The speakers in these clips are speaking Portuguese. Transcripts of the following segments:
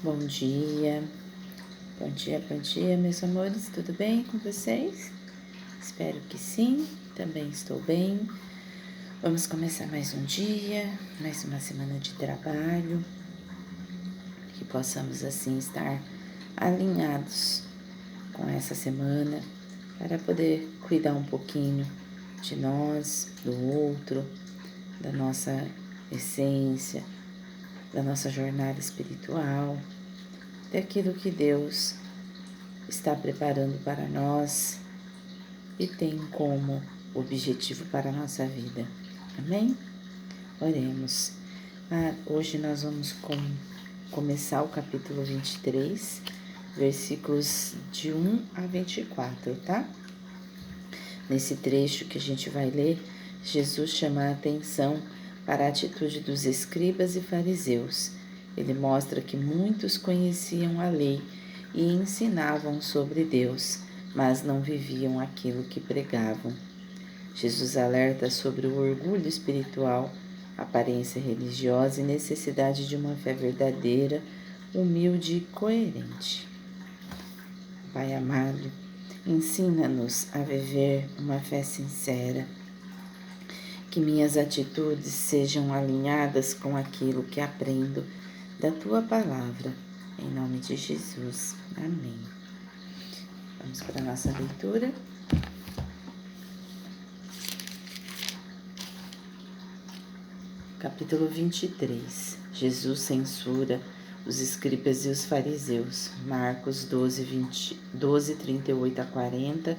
Bom dia, bom dia, meus amores, tudo bem com vocês? Espero que sim, também estou bem. Vamos começar mais um dia, mais uma semana de trabalho, que possamos assim estar alinhados com essa semana para poder cuidar um pouquinho de nós, do outro, da nossa essência, da nossa jornada espiritual, daquilo que Deus está preparando para nós e tem como objetivo para a nossa vida. Amém? Oremos. Hoje nós vamos começar o capítulo 23, versículos de 1 a 24, tá? Nesse trecho que a gente vai ler, Jesus chama a atenção para a atitude dos escribas e fariseus. Ele mostra que muitos conheciam a lei e ensinavam sobre Deus, mas não viviam aquilo que pregavam. Jesus alerta sobre o orgulho espiritual, aparência religiosa e necessidade de uma fé verdadeira, humilde e coerente. Pai amado, ensina-nos a viver uma fé sincera, que minhas atitudes sejam alinhadas com aquilo que aprendo da Tua Palavra. Em nome de Jesus. Amém. Vamos para a nossa leitura. Capítulo 23. Jesus censura os escribas e os fariseus. Marcos 12, 38 a 40,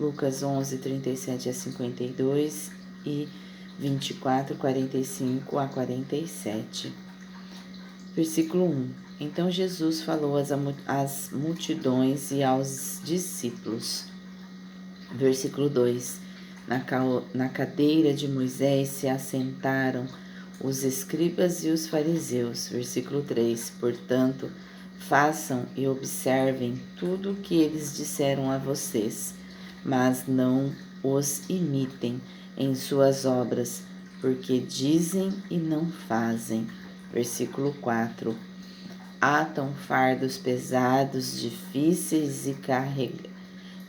Lucas 11, 37 a 52 e 24, 45 a 47. Versículo 1. Então Jesus falou às multidões e aos discípulos. Versículo 2. Na cadeira de Moisés se assentaram os escribas e os fariseus. Versículo 3. Portanto, façam e observem tudo o que eles disseram a vocês, mas não os imitem em suas obras, porque dizem e não fazem. Versículo 4. Atam fardos pesados, difíceis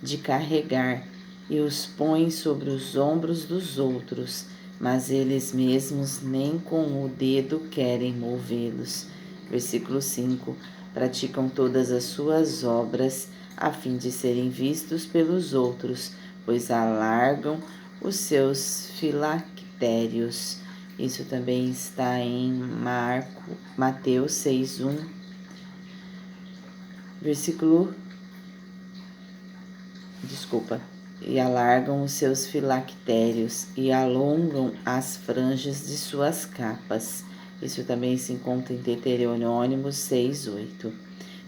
de carregar e os põem sobre os ombros dos outros, mas eles mesmos nem com o dedo querem movê-los. Versículo 5. Praticam todas as suas obras a fim de serem vistos pelos outros, pois alargam os seus filactérios. Isso também está em Mateus 6:1, e alargam os seus filactérios e alongam as franjas de suas capas. Isso também se encontra em Deuteronômio 6:8.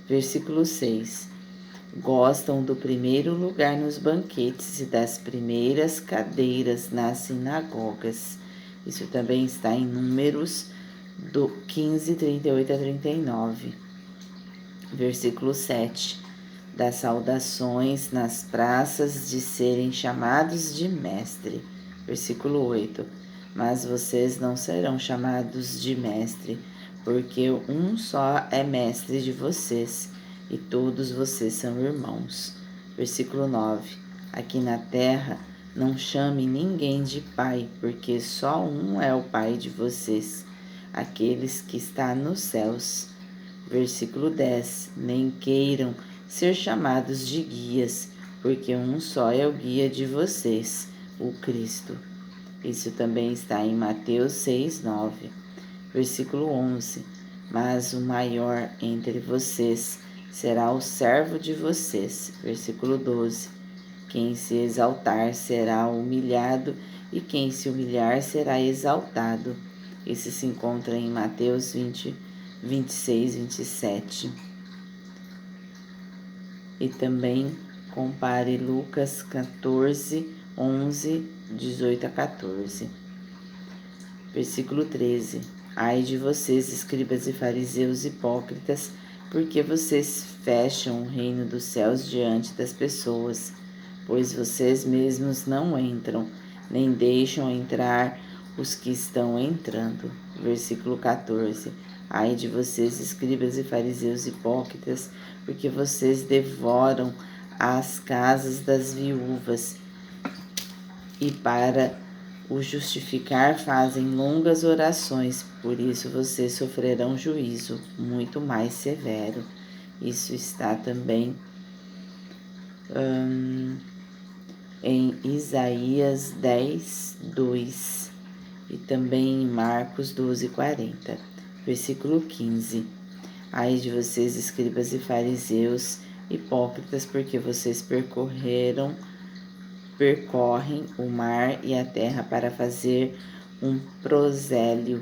Versículo 6. Gostam do primeiro lugar nos banquetes e das primeiras cadeiras nas sinagogas. Isso também está em Números 15, 38 a 39. Versículo 7. Das saudações nas praças de serem chamados de mestre. Versículo 8. Mas vocês não serão chamados de mestre, porque um só é mestre de vocês, e todos vocês são irmãos. Versículo 9. Aqui na terra não chame ninguém de pai, porque só um é o pai de vocês, aqueles que está nos céus. Versículo 10. Nem queiram ser chamados de guias, porque um só é o guia de vocês, o Cristo. Isso também está em Mateus 6:9. Versículo 11. Mas o maior entre vocês será o servo de vocês. Versículo 12. Quem se exaltar será humilhado, e quem se humilhar será exaltado. Isso se encontra em Mateus 26, 27. E também compare Lucas 14, 11, 18 a 14. Versículo 13. Ai de vocês, escribas e fariseus hipócritas, porque vocês fecham o reino dos céus diante das pessoas, pois vocês mesmos não entram, nem deixam entrar os que estão entrando. Versículo 14. Ai de vocês, escribas e fariseus hipócritas, porque vocês devoram as casas das viúvas e para o justificar fazem longas orações, por isso vocês sofrerão juízo muito mais severo. Isso está também em Isaías 10, 2 e também em Marcos 12, 40. Versículo 15. Ai de vocês, escribas e fariseus, hipócritas, porque vocês percorrem o mar e a terra para fazer um prosélito,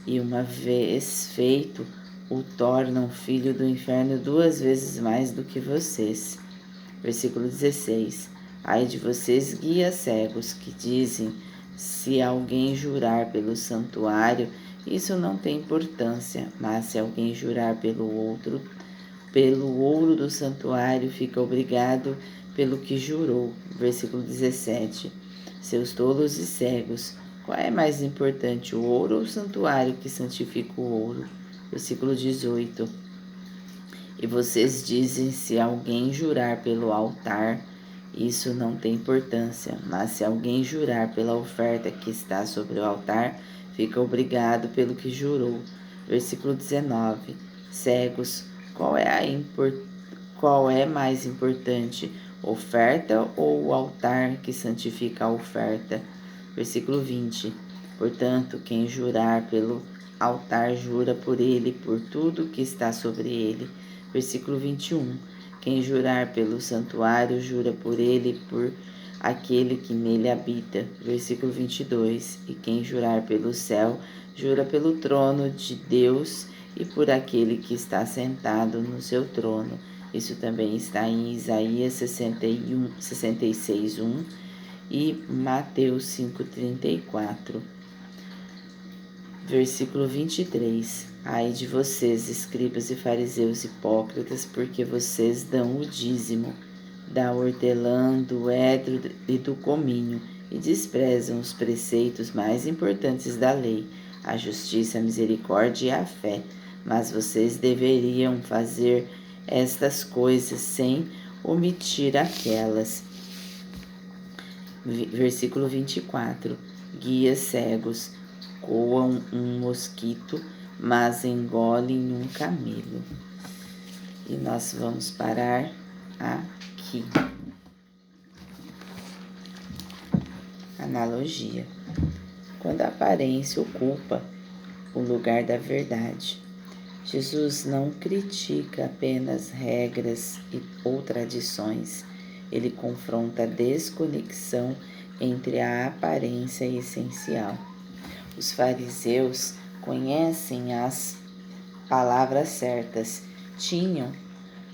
e uma vez feito, o tornam filho do inferno 2 vezes mais do que vocês. Versículo 16. Ai de vocês, guias cegos, que dizem: se alguém jurar pelo santuário, isso não tem importância, mas se alguém jurar pelo ouro do santuário, fica obrigado pelo que jurou. Versículo 17. Seus tolos e cegos, qual é mais importante, o ouro ou o santuário que santifica o ouro? Versículo 18. E vocês dizem: se alguém jurar pelo altar, isso não tem importância, mas se alguém jurar pela oferta que está sobre o altar, fica obrigado pelo que jurou. Versículo 19. Cegos, qual é mais importante, oferta ou o altar que santifica a oferta? Versículo 20. Portanto, quem jurar pelo altar jura por ele, por tudo que está sobre ele. Versículo 21. Quem jurar pelo santuário jura por ele, por aquele que nele habita. Versículo 22. E quem jurar pelo céu jura pelo trono de Deus e por aquele que está sentado no seu trono. Isso também está em Isaías 66, 1 e Mateus 5,34. Versículo 23. Ai de vocês, escribas e fariseus hipócritas, porque vocês dão o dízimo da hortelã, do edro e do cominho, e desprezam os preceitos mais importantes da lei, a justiça, a misericórdia e a fé. Mas vocês deveriam fazer estas coisas sem omitir aquelas. Versículo 24. Guias cegos, coam um mosquito, mas engolem um camelo. E nós vamos parar aqui. Analogia. Quando a aparência ocupa o lugar da verdade, Jesus não critica apenas regras ou tradições, ele confronta a desconexão entre a aparência e o essencial. Os fariseus conhecem as palavras certas, tinham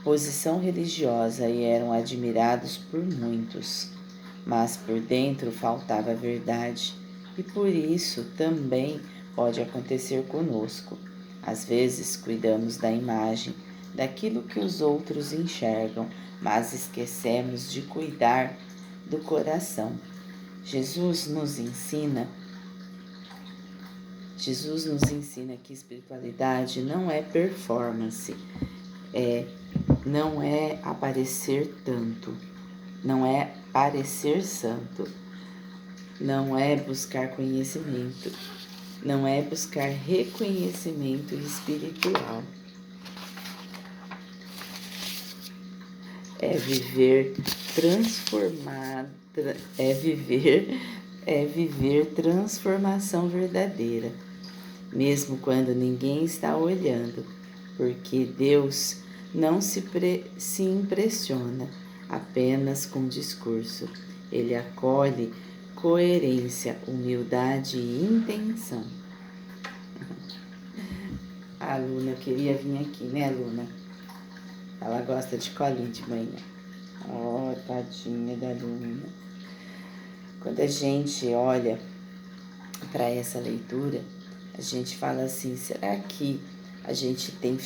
posição religiosa e eram admirados por muitos, mas por dentro faltava a verdade, e por isso também pode acontecer conosco. Às vezes cuidamos da imagem, daquilo que os outros enxergam, mas esquecemos de cuidar do coração. Jesus nos ensina que espiritualidade não é performance, não é aparecer tanto, não é parecer santo, não é buscar conhecimento, não é buscar reconhecimento espiritual. É viver transformado, é viver transformação verdadeira, mesmo quando ninguém está olhando, porque Deus não se impressiona apenas com discurso. Ele acolhe coerência, humildade e intenção. A Luna queria vir aqui, né, Luna? Ela gosta de colinho de manhã. Oh, tadinha da Luna. Quando a gente olha para essa leitura, a gente fala assim, será que a gente tem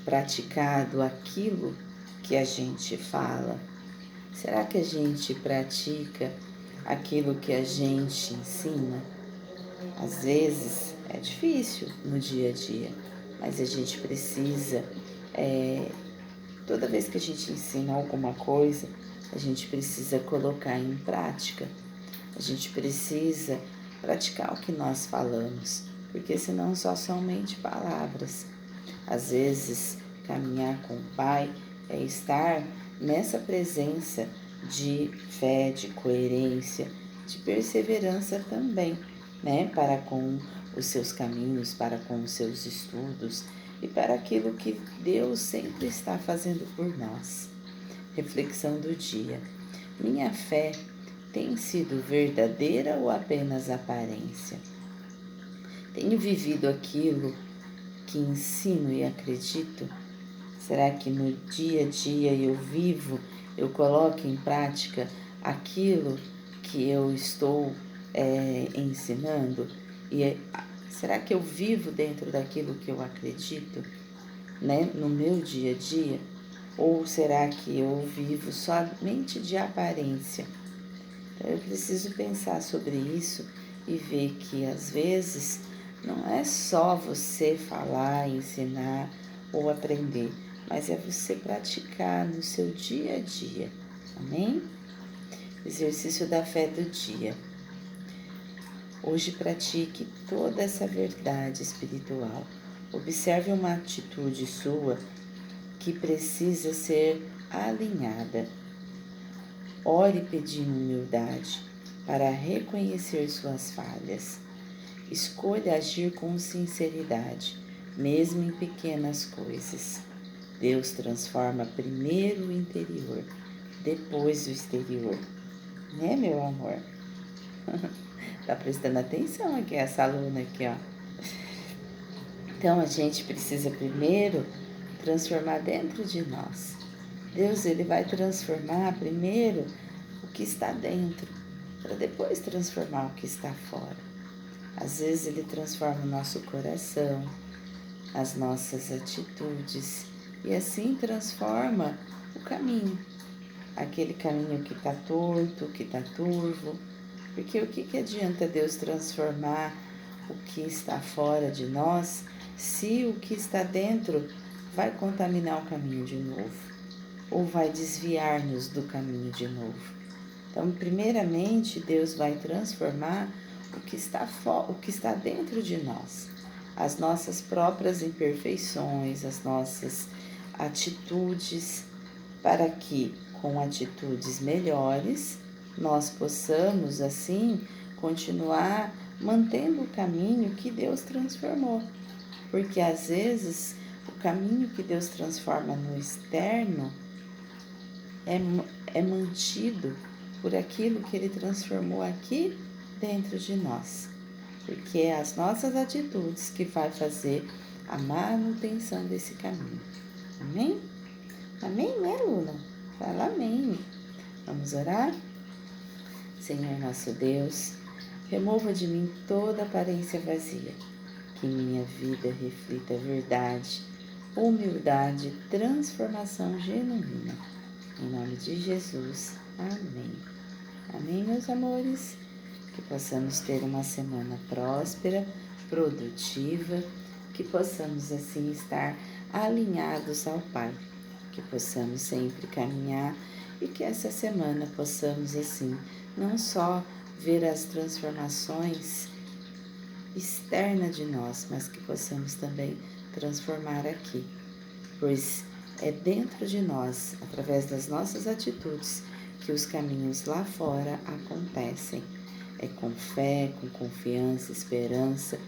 praticado aquilo que a gente fala? Será que a gente pratica aquilo que a gente ensina? Às vezes É difícil no dia a dia, mas a gente precisa, toda vez que a gente ensina alguma coisa, a gente precisa colocar em prática. A gente precisa praticar o que nós falamos, porque senão só são somente palavras. Às vezes, caminhar com o Pai é estar nessa presença de fé, de coerência, de perseverança também, né? Para com os seus caminhos, para com os seus estudos e para aquilo que Deus sempre está fazendo por nós. Reflexão do dia. Minha fé tem sido verdadeira ou apenas aparência? Tenho vivido aquilo que ensino e acredito? Será que no dia a dia eu coloco em prática aquilo que eu estou ensinando? Será que eu vivo dentro daquilo que eu acredito, né, no meu dia a dia? Ou será que eu vivo somente de aparência? Então eu preciso pensar sobre isso e ver que às vezes não é só você falar, ensinar ou aprender, mas é você praticar no seu dia a dia. Amém? Exercício da fé do dia. Hoje pratique toda essa verdade espiritual. Observe uma atitude sua que precisa ser alinhada. Ore pedindo humildade para reconhecer suas falhas. Escolha agir com sinceridade, mesmo em pequenas coisas. Deus transforma primeiro o interior, depois o exterior. Né, meu amor? Tá prestando atenção aqui, essa aluna aqui, ó. Então, a gente precisa primeiro transformar dentro de nós. Deus, ele vai transformar primeiro o que está dentro, para depois transformar o que está fora. Às vezes ele transforma o nosso coração, as nossas atitudes, e assim transforma o caminho. Aquele caminho que está torto, que está turvo. Porque o que adianta Deus transformar o que está fora de nós, se o que está dentro vai contaminar o caminho de novo, ou vai desviar-nos do caminho de novo? Então, primeiramente, Deus vai transformar o que está dentro de nós, as nossas próprias imperfeições, as nossas atitudes, para que, com atitudes melhores, nós possamos, assim, continuar mantendo o caminho que Deus transformou. Porque, às vezes, o caminho que Deus transforma no externo é mantido por aquilo que Ele transformou aqui dentro de nós. Porque é as nossas atitudes que vai fazer a manutenção desse caminho. Amém? Amém, né, Luna? Fala amém. Vamos orar? Senhor nosso Deus, remova de mim toda aparência vazia, que minha vida reflita verdade, humildade, transformação genuína. Em nome de Jesus. Amém. Amém, meus amores? Que possamos ter uma semana próspera, produtiva, que possamos assim estar alinhados ao Pai, que possamos sempre caminhar e que essa semana possamos assim não só ver as transformações externas de nós, mas que possamos também transformar aqui, pois é dentro de nós, através das nossas atitudes, que os caminhos lá fora acontecem. É com fé, com confiança, esperança,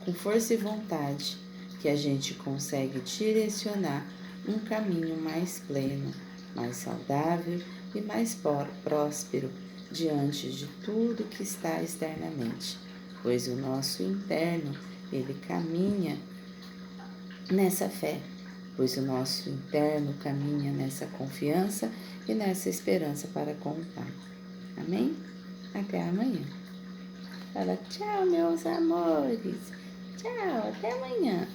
com força e vontade que a gente consegue direcionar um caminho mais pleno, mais saudável e mais próspero diante de tudo que está externamente, pois o nosso interno, ele caminha nessa fé, pois o nosso interno caminha nessa confiança e nessa esperança para com o Pai. Amém? Até amanhã. Fala tchau, meus amores. Tchau, até amanhã.